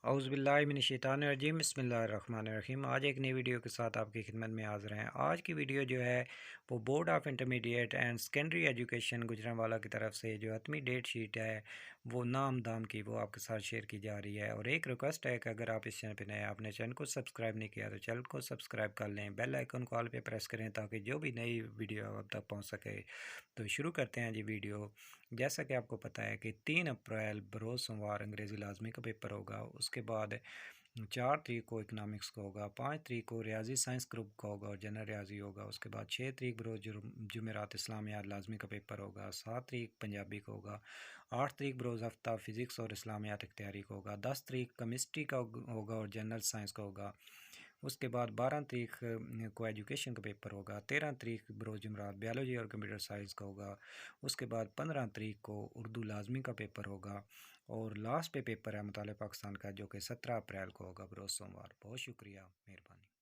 औज़ुबिल्लाहिमिनश्शैतानिर्रजीम बिस्मिल्लाहिर्रहमानिर्रहीम। आज एक नई वीडियो के साथ आपकी खिदमत में हाज़िर हैं। आज की वीडियो जो है वो board of intermediate and secondary education Gujranwala की तरफ से जो हतमी डेट शीट है वो नाम दाम की वो आपके साथ शेयर की जा रही है। और एक रिक्वेस्ट है कि अगर आप इस चैनल पर नए आपने चैनल को सब्सक्राइब नहीं किया तो चैनल को सब्सक्राइब कर लें, बेल आइकन को ऑल पे प्रेस करें ताकि जो भी नई वीडियो आप तक पहुँच सके। तो शुरू करते हैं जी वीडियो। जैसा कि आपको पता है कि 3 अप्रैल बरोज़ सोमवार अंग्रेज़ी लाजमी का पेपर होगा। उसके बाद 4 तारीख को इकनॉमिक्स का होगा, 5 तारीख को रियाजी साइंस ग्रुप का होगा और जनरल रियाजी होगा। उसके बाद 6 तारीख बरोज़ जुमेरात इस्लामियात लाजमी का पेपर होगा, 7 तारीख पंजाबी का होगा, 8 तारीख बरोज़ हफ्ता फ़िज़िक्स और इस्लामियात इख्तियारी का होगा, 10 तारीख केमिस्ट्री का होगा और जनरल साइंस का होगा। उसके बाद 12 तारीख को एजुकेशन का पेपर होगा, 13 तारीख बरोज़ जुमेरात बायोलॉजी और कंप्यूटर साइंस का होगा। उसके बाद 15 तारीख को उर्दू लाजमी का पेपर होगा और लास्ट पे पेपर है मुताले पाकिस्तान का जो कि 17 अप्रैल को होगा बरोज़ सोमवार। बहुत शुक्रिया, मेहरबानी।